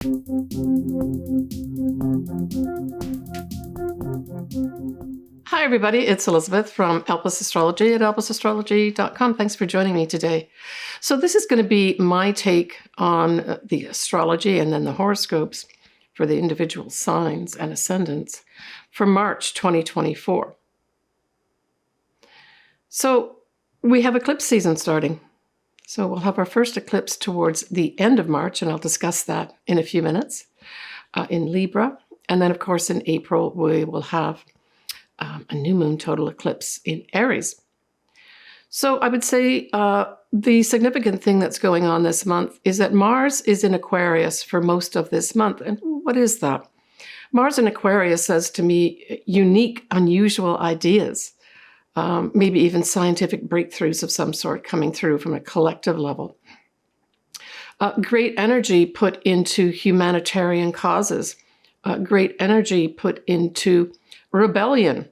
Hi, everybody. It's Elizabeth from Elpis Astrology at elpisastrology.com. Thanks for joining me today. So this is going to be my take on the astrology and then the horoscopes for the individual signs and ascendants for March 2024. So we have eclipse season starting. So we'll have our first eclipse towards the end of March, and I'll discuss that in a few minutes, in Libra. And then, of course, in April, we will have a new moon total eclipse in Aries. So I would say the significant thing that's going on this month is that Mars is in Aquarius for most of this month. And what is that? Mars in Aquarius says to me unique, unusual ideas, maybe even scientific breakthroughs of some sort coming through from a collective level. Great energy put into humanitarian causes, great energy put into rebellion.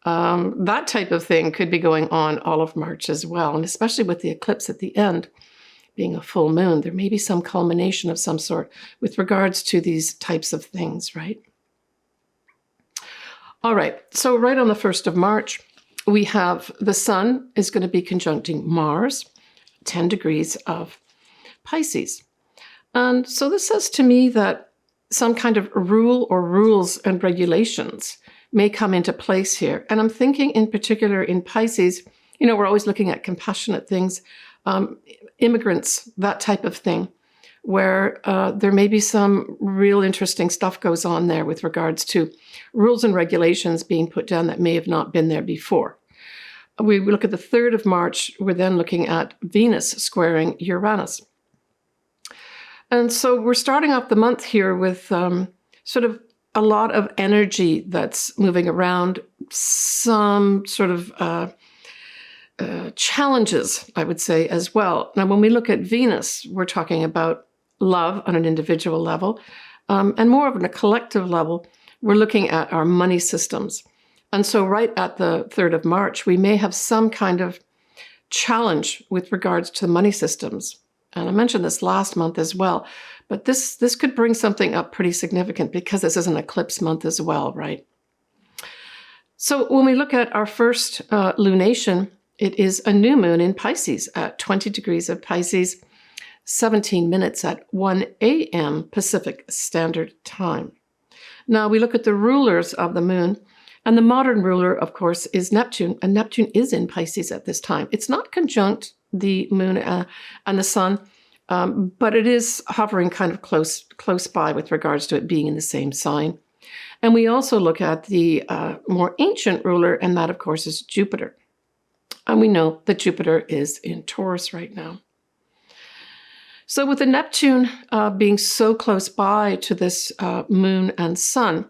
That type of thing could be going on all of March as well. And especially with the eclipse at the end being a full moon, there may be some culmination of some sort with regards to these types of things, right? All right. So right on the 1st of March, we have the sun is going to be conjuncting Mars, 10 degrees of Pisces. And so this says to me that some kind of rule or rules and regulations may come into place here. And I'm thinking in particular in Pisces, we're always looking at compassionate things, immigrants, that type of thing, where there may be some real interesting stuff goes on there with regards to rules and regulations being put down that may have not been there before. We look at the 3rd of March, we're then looking at Venus squaring Uranus. And so we're starting off the month here with sort of a lot of energy that's moving around, some sort of challenges, I would say, as well. Now, when we look at Venus, we're talking about love on an individual level, and more of on a collective level, we're looking at our money systems. And so right at the 3rd of March, we may have some kind of challenge with regards to the money systems. And I mentioned this last month as well, but this could bring something up pretty significant because this is an eclipse month as well, right? So when we look at our first lunation, it is a new moon in Pisces at 20 degrees of Pisces, 17 minutes at 1 a.m. Pacific Standard Time. Now we look at the rulers of the moon, and the modern ruler, of course, is Neptune, and Neptune is in Pisces at this time. It's not conjunct the moon and the sun, but it is hovering kind of close by with regards to it being in the same sign. And we also look at the more ancient ruler, and that, of course, is Jupiter. And we know that Jupiter is in Taurus right now. So with the Neptune being so close by to this moon and sun,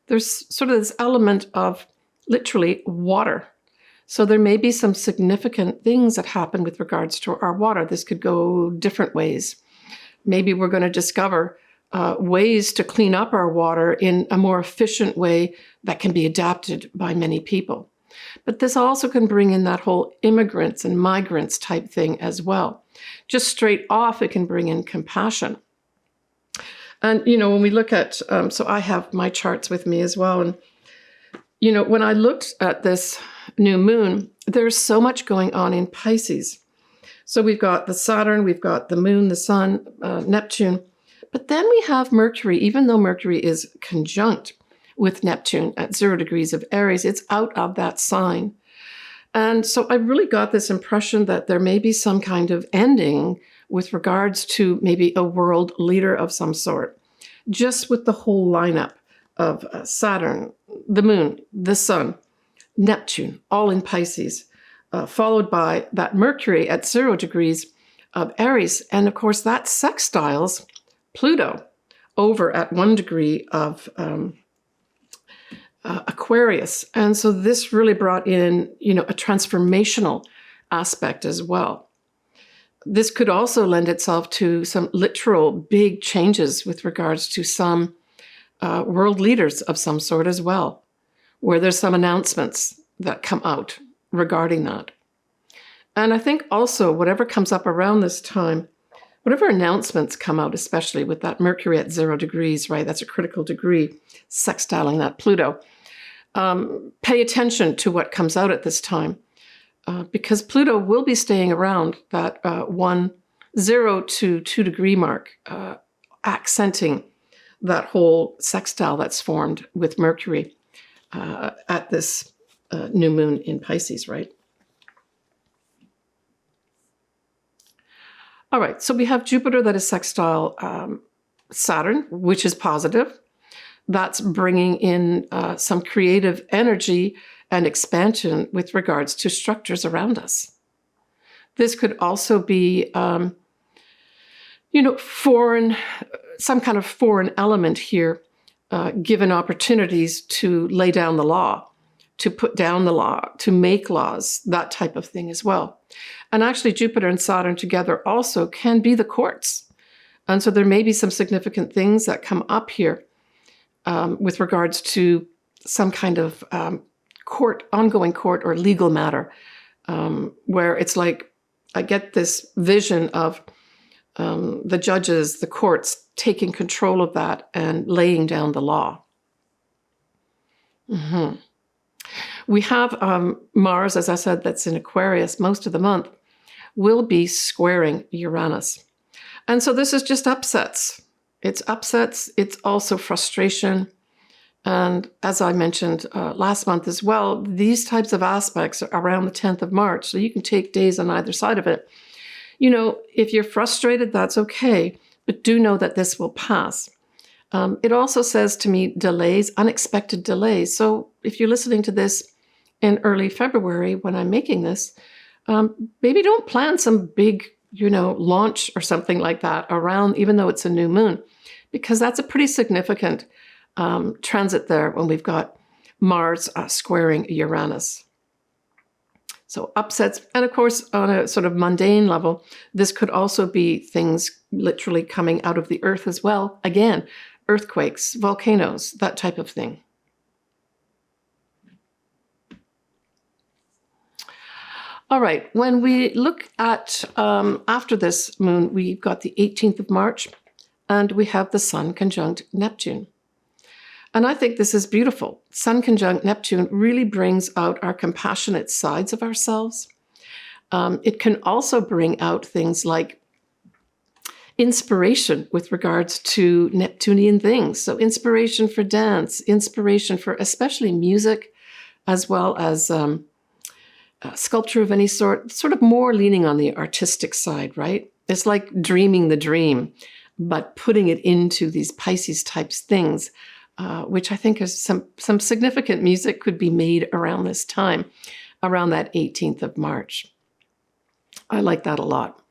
there's sort of this element of literally water. So there may be some significant things that happen with regards to our water. This could go different ways. Maybe we're going to discover ways to clean up our water in a more efficient way that can be adapted by many people. But this also can bring in that whole immigrants and migrants type thing as well. Just straight off, it can bring in compassion. And, when we look at, so I have my charts with me as well. And, when I looked at this new moon, there's so much going on in Pisces. So we've got the Saturn, we've got the moon, the sun, Neptune. But then we have Mercury, even though Mercury is conjunct with Neptune at 0 degrees of Aries, it's out of that sign. And so I really got this impression that there may be some kind of ending with regards to maybe a world leader of some sort, just with the whole lineup of Saturn, the moon, the sun, Neptune, all in Pisces, followed by that Mercury at 0 degrees of Aries. And of course, that sextiles Pluto over at 1 degree of Aquarius. And so this really brought in, a transformational aspect as well. This could also lend itself to some literal big changes with regards to some world leaders of some sort as well, where there's some announcements that come out regarding that. And I think also whatever comes up around this time whatever announcements come out, especially with that Mercury at 0 degrees, right? That's a critical degree, sextiling that Pluto. Pay attention to what comes out at this time, because Pluto will be staying around that 0 to 2 degree mark, accenting that whole sextile that's formed with Mercury at this new moon in Pisces, right? All right, so we have Jupiter that is sextile Saturn, which is positive. That's bringing in some creative energy and expansion with regards to structures around us. This could also be, foreign, some kind of foreign element here, given opportunities to lay down the law, to put down the law, to make laws, that type of thing as well. And actually, Jupiter and Saturn together also can be the courts. And so there may be some significant things that come up here with regards to some kind of ongoing court or legal matter, where it's like, I get this vision of the judges, the courts taking control of that and laying down the law. Mm-hmm. We have Mars, as I said, that's in Aquarius most of the month, will be squaring Uranus. And so this is just upsets. It's upsets. It's also frustration. And as I mentioned last month as well, these types of aspects are around the 10th of March. So you can take days on either side of it. If you're frustrated, that's okay. But do know that this will pass. It also says to me delays, unexpected delays. So if you're listening to this in early February when I'm making this, maybe don't plan some big, launch or something like that around, even though it's a new moon, because that's a pretty significant transit there when we've got Mars squaring Uranus. So upsets, and of course, on a sort of mundane level, this could also be things literally coming out of the earth as well. Again, earthquakes, volcanoes, that type of thing. All right, when we look at, after this moon, we've got the 18th of March, and we have the Sun conjunct Neptune. And I think this is beautiful. Sun conjunct Neptune really brings out our compassionate sides of ourselves. It can also bring out things like inspiration with regards to Neptunian things. So inspiration for dance, inspiration for especially music, as well as sculpture of any sort of more leaning on the artistic side, right? It's like dreaming the dream, but putting it into these Pisces types things, which I think is some significant music could be made around this time, around that 18th of March. I like that a lot.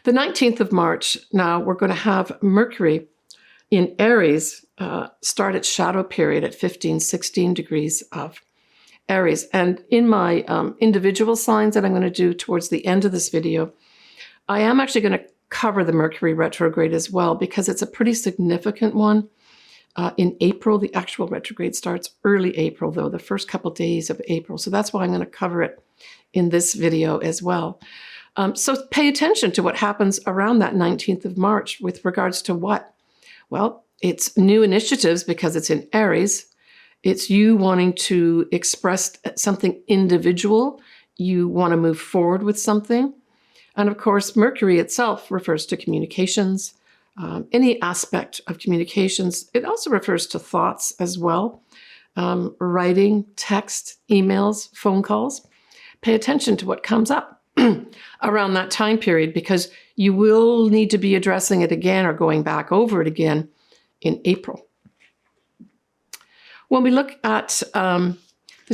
The 19th of March, now we're going to have Mercury in Aries start its shadow period at 16 degrees of Aries. And in my individual signs that I'm going to do towards the end of this video, I am actually going to cover the Mercury retrograde as well, because it's a pretty significant one. In April, the actual retrograde starts early April, though, the first couple days of April. So that's why I'm going to cover it in this video as well. So pay attention to what happens around that 19th of March with regards to what? Well, it's new initiatives because it's in Aries. It's you wanting to express something individual. You want to move forward with something. And of course, Mercury itself refers to communications, any aspect of communications. It also refers to thoughts as well, writing, text, emails, phone calls. Pay attention to what comes up around that time period, because you will need to be addressing it again or going back over it again in April. When we look at the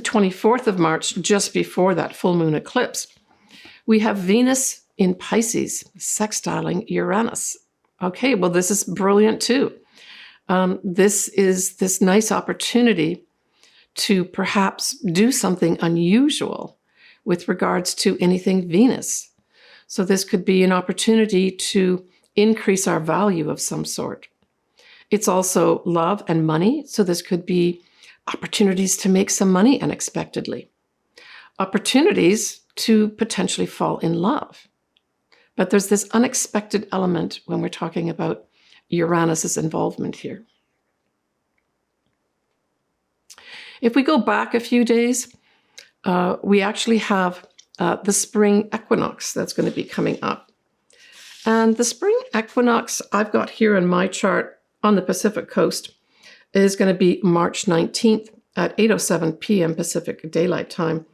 24th of March, just before that full moon eclipse, we have Venus in Pisces sextiling Uranus. Okay, well, this is brilliant too. This is this nice opportunity to perhaps do something unusual with regards to anything Venus. So this could be an opportunity to increase our value of some sort. It's also love and money. So this could be opportunities to make some money unexpectedly. Opportunities to potentially fall in love. But there's this unexpected element when we're talking about Uranus's involvement here. If we go back a few days, we actually have the spring equinox that's going to be coming up. And the spring equinox I've got here in my chart on the Pacific coast is going to be March 19th at 8:07 p.m. Pacific Daylight Time.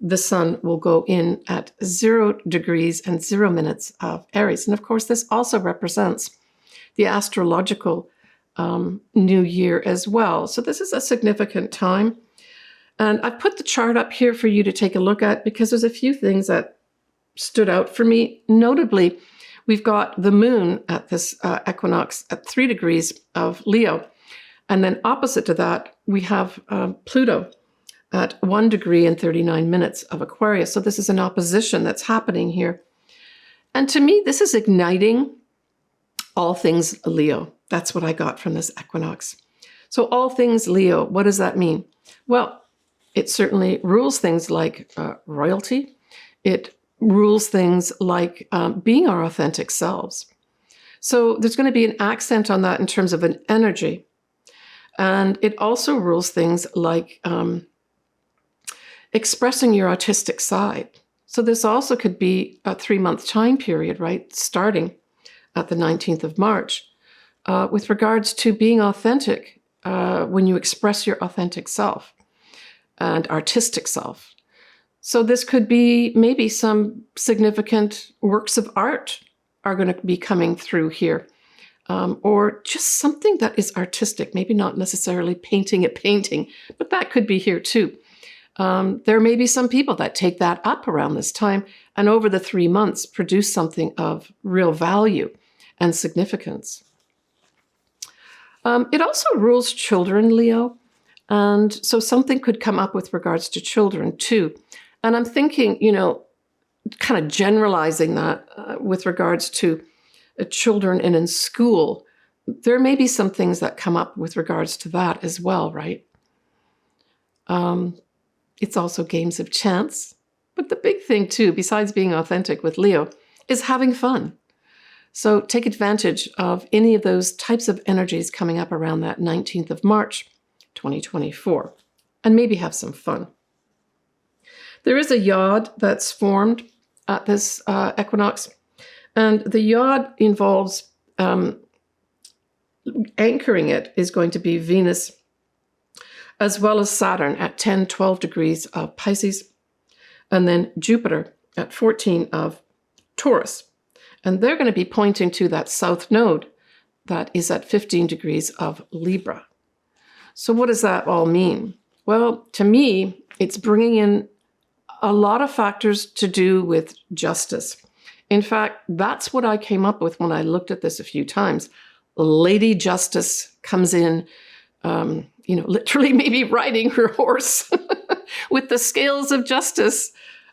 The sun will go in at 0 degrees and 0 minutes of Aries. And of course, this also represents the astrological new year as well. So this is a significant time. And I've put the chart up here for you to take a look at because there's a few things that stood out for me. Notably, we've got the moon at this equinox at 3 degrees of Leo. And then opposite to that, we have Pluto at 1 degree and 39 minutes of Aquarius. So this is an opposition that's happening here. And to me, this is igniting all things Leo. That's what I got from this equinox. So all things Leo, what does that mean? Well, it certainly rules things like royalty. It rules things like being our authentic selves. So there's going to be an accent on that in terms of an energy. And it also rules things like expressing your autistic side. So this also could be a 3-month time period, right? Starting at the 19th of March with regards to being authentic when you express your authentic self and artistic self. So this could be maybe some significant works of art are going to be coming through here. Or just something that is artistic, maybe not necessarily painting a painting, but that could be here too. There may be some people that take that up around this time and over the 3 months produce something of real value and significance. It also rules children, Leo. And so something could come up with regards to children too. And I'm thinking, kind of generalizing that with regards to children and in school, there may be some things that come up with regards to that as well, right? It's also games of chance. But the big thing too, besides being authentic with Leo, is having fun. So take advantage of any of those types of energies coming up around that 19th of March, 2024, and maybe have some fun. There is a yod that's formed at this equinox, and the yod involves anchoring it is going to be Venus as well as Saturn at 10, 12 degrees of Pisces, and then Jupiter at 14 of Taurus. And they're going to be pointing to that south node that is at 15 degrees of Libra. So what does that all mean? Well, to me, it's bringing in a lot of factors to do with justice. In fact, that's what I came up with when I looked at this a few times. Lady Justice comes in, literally maybe riding her horse with the scales of justice.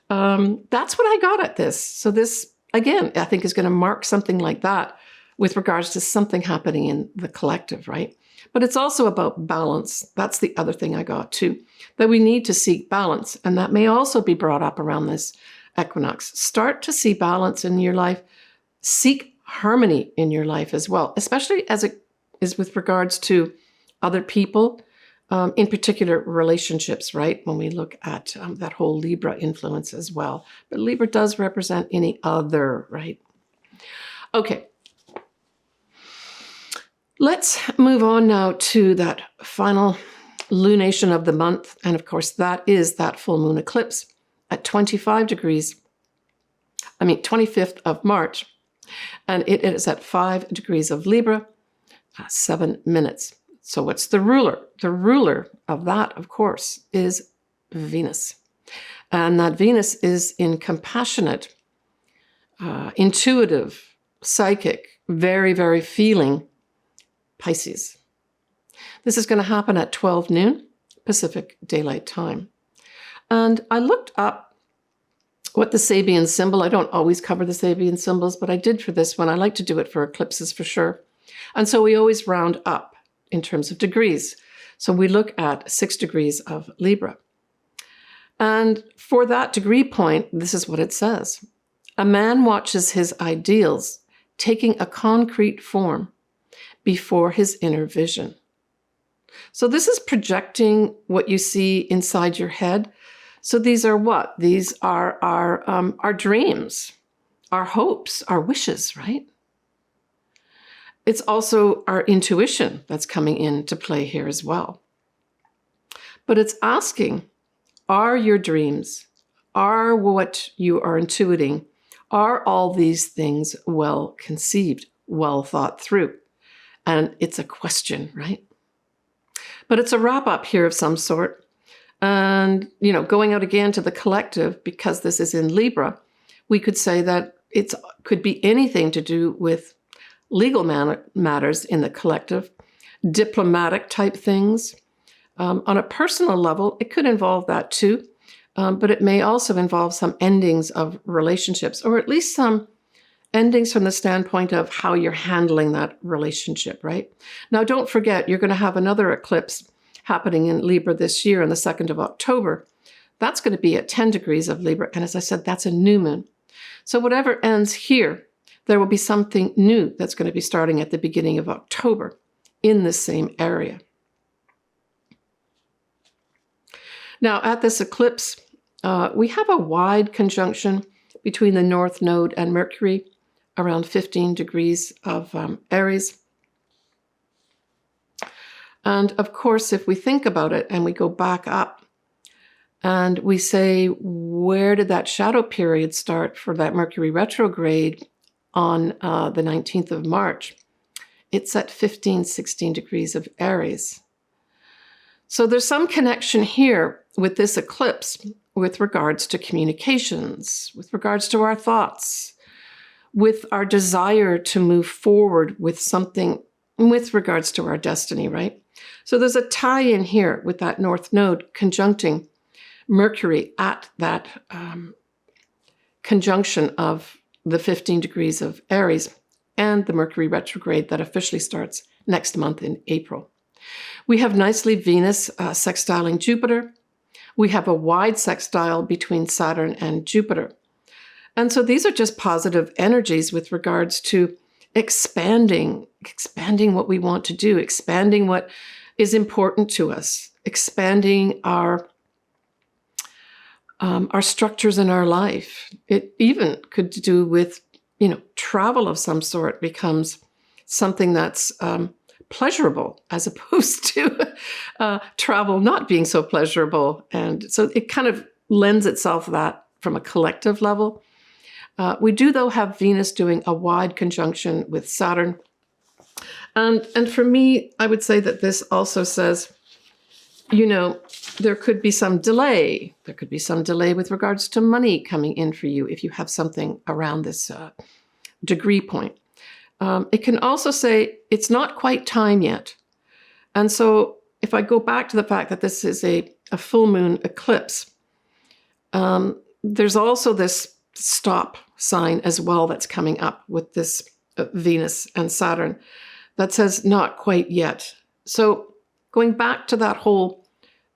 That's what I got at this. So this, again, I think is going to mark something like that with regards to something happening in the collective, right? But it's also about balance. That's the other thing I got too, that we need to seek balance. And that may also be brought up around this equinox. Start to see balance in your life. Seek harmony in your life as well, especially as it is with regards to other people, in particular relationships, right? When we look at that whole Libra influence as well. But Libra does represent any other, right? Okay. Let's move on now to that final lunation of the month. And of course, that is that full moon eclipse at 25th of March. And it is at 5 degrees of Libra, 7 minutes. So what's the ruler? The ruler of that, of course, is Venus. And that Venus is in compassionate, intuitive, psychic, very, very feeling Pisces. This is going to happen at 12 noon Pacific Daylight Time. And I looked up what the Sabian symbol, I don't always cover the Sabian symbols, but I did for this one. I like to do it for eclipses for sure. And so we always round up in terms of degrees. So we look at 6 degrees of Libra. And for that degree point, this is what it says. A man watches his ideals taking a concrete form before his inner vision. So this is projecting what you see inside your head. So these are what? These are our dreams, our hopes, our wishes, right? It's also our intuition that's coming into play here as well. But it's asking, are your dreams, are what you are intuiting, are all these things well conceived, well thought through? And it's a question, right? But it's a wrap up here of some sort. And, going out again to the collective, because this is in Libra, we could say that it could be anything to do with legal matters in the collective, diplomatic type things. On a personal level, it could involve that too, but it may also involve some endings of relationships, or at least some endings from the standpoint of how you're handling that relationship, right? Now, don't forget, you're going to have another eclipse happening in Libra this year on the 2nd of October. That's going to be at 10 degrees of Libra. And as I said, that's a new moon. So whatever ends here, there will be something new that's going to be starting at the beginning of October in this same area. Now, at this eclipse, we have a wide conjunction between the North Node and Mercury, around 15 degrees of Aries. And of course, if we think about it and we go back up and we say, where did that shadow period start for that Mercury retrograde on the 19th of March? It's at 15, 16 degrees of Aries. So there's some connection here with this eclipse with regards to communications, with regards to our thoughts, with our desire to move forward with something with regards to our destiny, right? So there's a tie-in here with that North Node conjuncting Mercury at that conjunction of the 15 degrees of Aries and the Mercury retrograde that officially starts next month in April. We have nicely Venus sextiling Jupiter. We have a wide sextile between Saturn and Jupiter. And so these are just positive energies with regards to expanding what we want to do, expanding what is important to us, expanding our structures in our life. It even could do with, travel of some sort becomes something that's pleasurable as opposed to travel not being so pleasurable. And so it kind of lends itself to that from a collective level. We do, though, have Venus doing a wide conjunction with Saturn. And for me, I would say that this also says, there could be some delay. There could be some delay with regards to money coming in for you if you have something around this degree point. It can also say it's not quite time yet. And so if I go back to the fact that this is a full moon eclipse, there's also this stop sign as well that's coming up with this Venus and Saturn that says not quite yet. So going back to that whole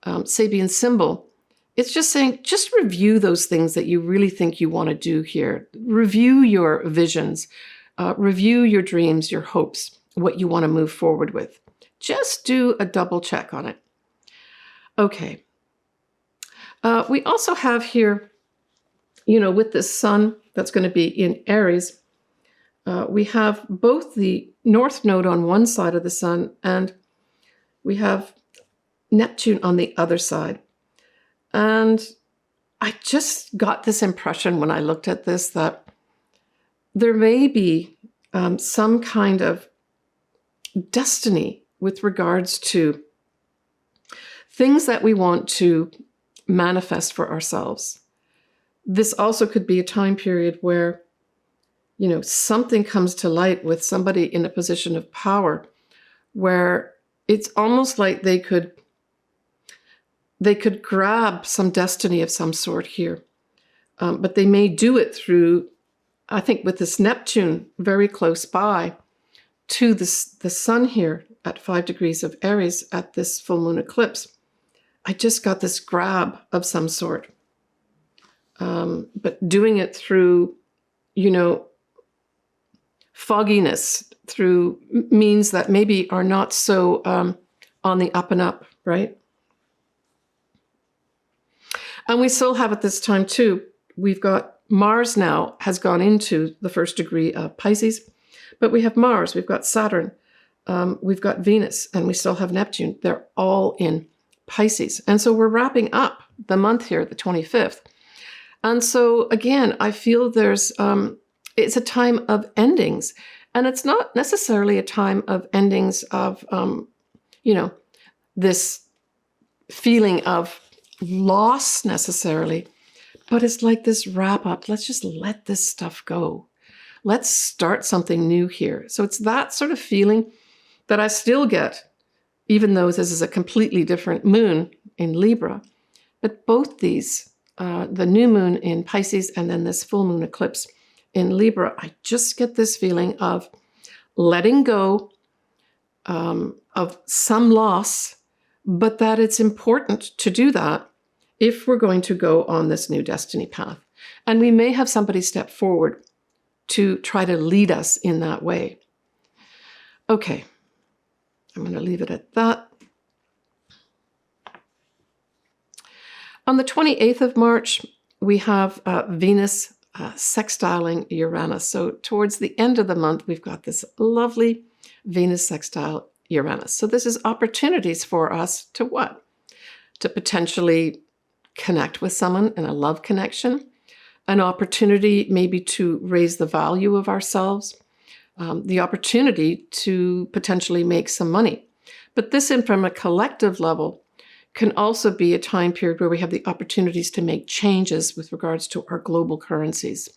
Sabian symbol, it's just saying, just review those things that you really think you want to do here. Review your visions, review your dreams, your hopes, what you want to move forward with. Just do a double check on it. Okay. We also have here, with the sun that's going to be in Aries, we have both the North Node on one side of the sun and we have Neptune on the other side. And I just got this impression when I looked at this that there may be some kind of destiny with regards to things that we want to manifest for ourselves. This also could be a time period where, something comes to light with somebody in a position of power where it's almost like they could grab some destiny of some sort here. But they may do it through, I think with this Neptune very close by to the sun here at 5 degrees of Aries at this full moon eclipse. I just got this grab of some sort. But doing it through fogginess through means that maybe are not so on the up and up, right? And we still have at this time too, we've got Mars now has gone into the first degree of Pisces, but we have Mars, we've got Saturn, we've got Venus, and we still have Neptune. They're all in Pisces. And so we're wrapping up the month here, the 25th. And so again, I feel it's a time of endings. And it's not necessarily a time of endings of, this feeling of loss necessarily, but it's like this wrap up. Let's just let this stuff go. Let's start something new here. So it's that sort of feeling that I still get, even though this is a completely different moon in Libra. But both these, the new moon in Pisces and then this full moon eclipse in Libra, I just get this feeling of letting go of some loss, but that it's important to do that if we're going to go on this new destiny path. And we may have somebody step forward to try to lead us in that way. Okay, I'm going to leave it at that. On the 28th of March, we have Venus sextiling Uranus. So towards the end of the month, we've got this lovely Venus sextile Uranus. So this is opportunities for us to what? To potentially connect with someone in a love connection, an opportunity maybe to raise the value of ourselves, the opportunity to potentially make some money. But this, in from a collective level, can also be a time period where we have the opportunities to make changes with regards to our global currencies.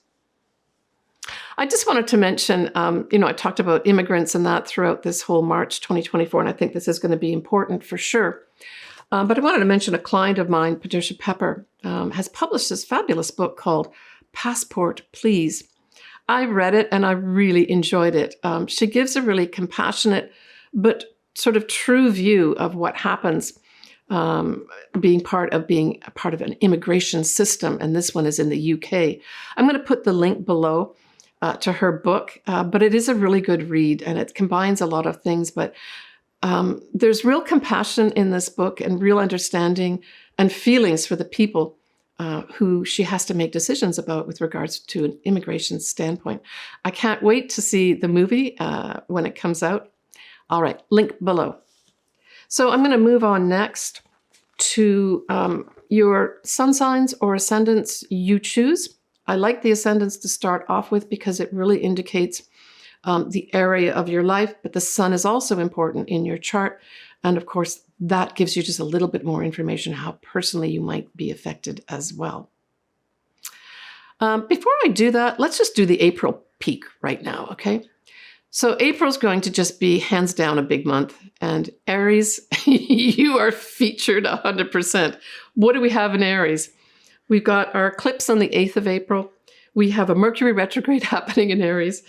I just wanted to mention, I talked about immigrants and that throughout this whole March 2024, and I think this is going to be important for sure. But I wanted to mention a client of mine, Patricia Pepper, has published this fabulous book called Passport, Please. I read it and I really enjoyed it. She gives a really compassionate but sort of true view of what happens being part of an immigration system, and this one is in the UK. I'm going to put the link below to her book, but it is a really good read, and it combines a lot of things, but there's real compassion in this book and real understanding and feelings for the people who she has to make decisions about with regards to an immigration standpoint. I can't wait to see the movie when it comes out. All right, link below. So I'm going to move on next to your sun signs or ascendants you choose. I like the ascendants to start off with because it really indicates the area of your life, but the sun is also important in your chart. And of course, that gives you just a little bit more information how personally you might be affected as well. Before I do that, let's just do the April peak right now, okay? So April's going to just be hands down a big month. And Aries, you are featured 100%. What do we have in Aries? We've got our eclipse on the 8th of April. We have a Mercury retrograde happening in Aries.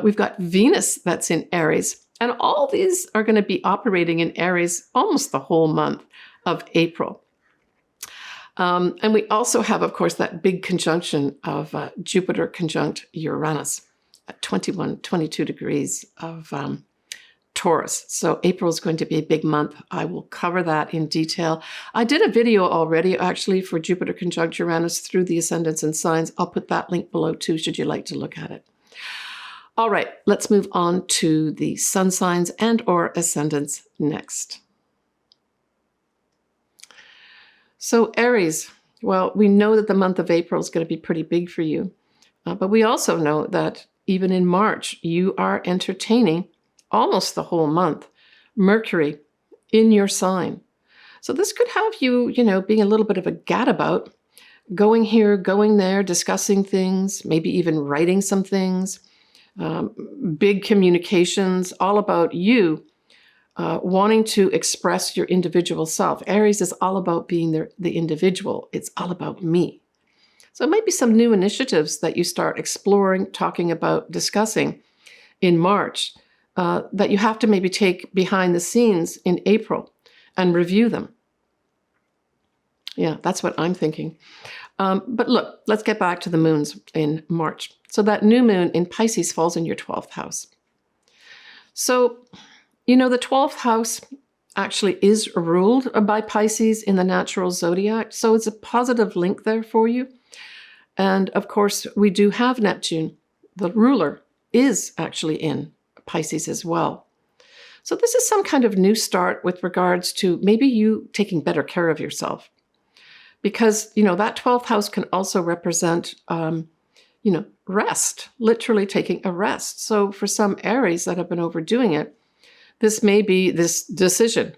We've got Venus that's in Aries. And all these are going to be operating in Aries almost the whole month of April. And we also have, of course, that big conjunction of Jupiter conjunct Uranus at 21, 22 degrees of Taurus. So April is going to be a big month. I will cover that in detail. I did a video already, actually, for Jupiter conjunct Uranus through the ascendants and signs. I'll put that link below too, should you like to look at it. All right, let's move on to the sun signs and or ascendants next. So Aries, well, we know that the month of April is going to be pretty big for you, but we also know that even in March, you are entertaining almost the whole month Mercury in your sign. So this could have you, being a little bit of a gadabout, going here, going there, discussing things, maybe even writing some things, big communications, all about you wanting to express your individual self. Aries is all about being the individual. It's all about me. So it might be some new initiatives that you start exploring, talking about, discussing in March that you have to maybe take behind the scenes in April and review them. Yeah, that's what I'm thinking. But look, let's get back to the moons in March. So that new moon in Pisces falls in your 12th house. So, the 12th house actually is ruled by Pisces in the natural zodiac. So it's a positive link there for you. And of course, we do have Neptune. The ruler is actually in Pisces as well. So this is some kind of new start with regards to maybe you taking better care of yourself. Because, that 12th house can also represent, rest, literally taking a rest. So for some Aries that have been overdoing it, this may be this decision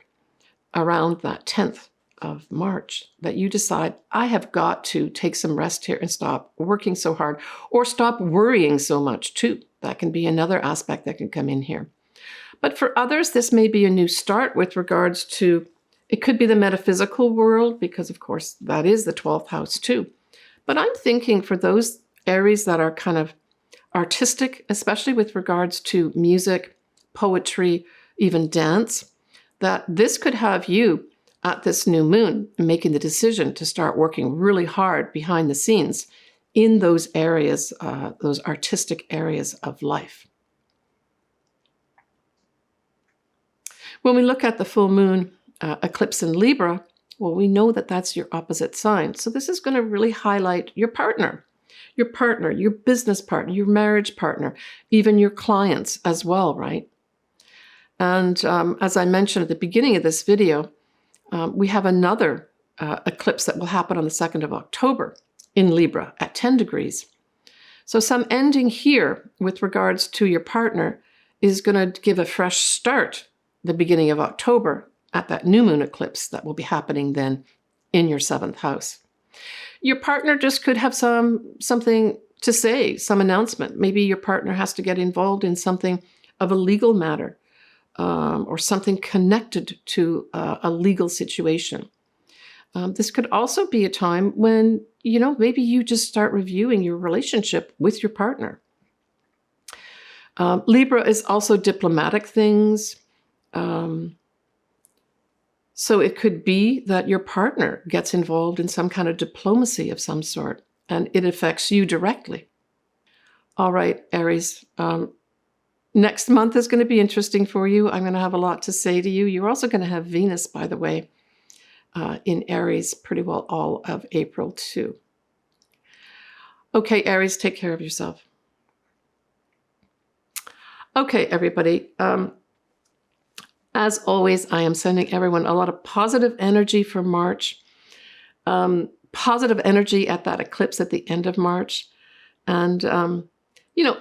around that 10th of March that you decide, I have got to take some rest here and stop working so hard, or stop worrying so much too. That can be another aspect that can come in here. But for others, this may be a new start with regards to, it could be the metaphysical world, because of course that is the 12th house too. But I'm thinking for those Aries that are kind of artistic, especially with regards to music, poetry, even dance, that this could have you at this new moon making the decision to start working really hard behind the scenes in those areas, those artistic areas of life. When we look at the full moon eclipse in Libra, well, we know that that's your opposite sign. So this is going to really highlight your partner, your business partner, your marriage partner, even your clients as well, right? And as I mentioned at the beginning of this video, we have another eclipse that will happen on the 2nd of October in Libra at 10 degrees. So some ending here with regards to your partner is going to give a fresh start the beginning of October at that new moon eclipse that will be happening then in your 7th house. Your partner just could have something to say, some announcement. Maybe your partner has to get involved in something of a legal matter. Or something connected to a legal situation. This could also be a time when, maybe you just start reviewing your relationship with your partner. Libra is also diplomatic things. So it could be that your partner gets involved in some kind of diplomacy of some sort, and it affects you directly. All right, Aries. Next month is going to be interesting for you. I'm going to have a lot to say to you. You're also going to have Venus, by the way, in Aries pretty well all of April too. Okay, Aries, take care of yourself. Okay, everybody. As always, I am sending everyone a lot of positive energy for March. Positive energy at that eclipse at the end of March. And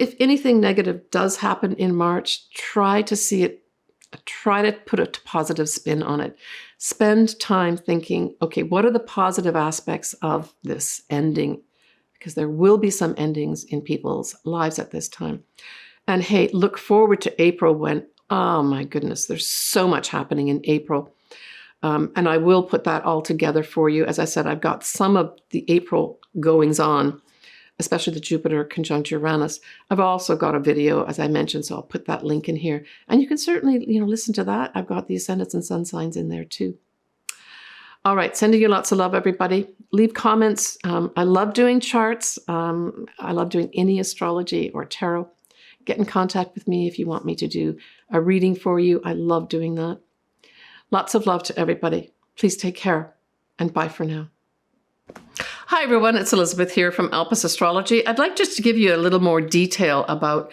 if anything negative does happen in March, try to see it, try to put a positive spin on it. Spend time thinking, okay, what are the positive aspects of this ending? Because there will be some endings in people's lives at this time. And hey, look forward to April when, oh my goodness, there's so much happening in April. And I will put that all together for you. As I said, I've got some of the April goings on, especially the Jupiter conjunct Uranus. I've also got a video, as I mentioned, so I'll put that link in here. And you can certainly, listen to that. I've got the ascendants and sun signs in there too. All right, sending you lots of love, everybody. Leave comments. I love doing charts. I love doing any astrology or tarot. Get in contact with me if you want me to do a reading for you. I love doing that. Lots of love to everybody. Please take care, and bye for now. Hi, everyone. It's Elizabeth here from Alpus Astrology. I'd like just to give you a little more detail about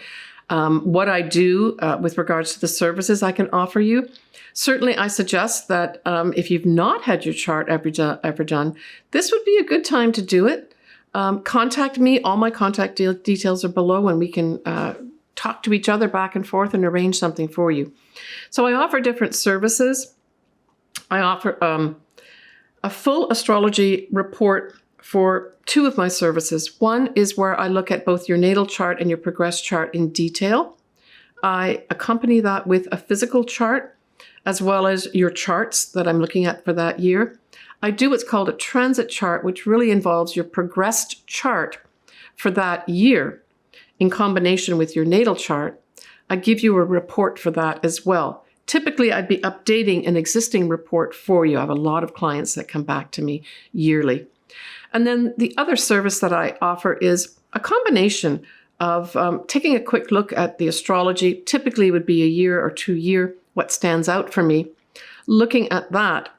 what I do with regards to the services I can offer you. Certainly, I suggest that if you've not had your chart ever done, this would be a good time to do it. Contact me. All my contact details are below, and we can talk to each other back and forth and arrange something for you. So I offer different services. I offer a full astrology report for two of my services. One is where I look at both your natal chart and your progress chart in detail. I accompany that with a physical chart, as well as your charts that I'm looking at for that year. I do what's called a transit chart, which really involves your progressed chart for that year in combination with your natal chart. I give you a report for that as well. Typically, I'd be updating an existing report for you. I have a lot of clients that come back to me yearly. And then the other service that I offer is a combination of taking a quick look at the astrology. Typically it would be a year or 2 year, what stands out for me, looking at that,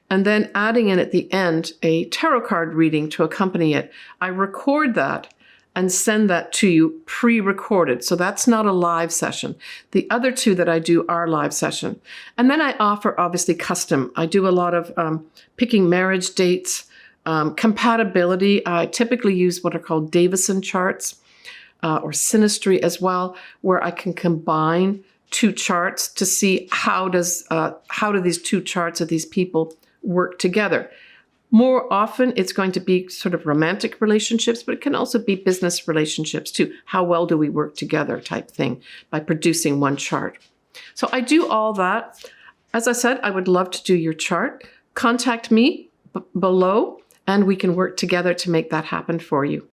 and then adding in at the end a tarot card reading to accompany it. I record that and send that to you pre-recorded. So that's not a live session. The other two that I do are live session. And then I offer obviously custom. I do a lot of picking marriage dates, compatibility. I typically use what are called Davison charts or synastry as well, where I can combine two charts to see how do these two charts of these people work together. More often, it's going to be sort of romantic relationships, but it can also be business relationships too. How well do we work together type thing by producing one chart. So I do all that. As I said, I would love to do your chart. Contact me below, and we can work together to make that happen for you.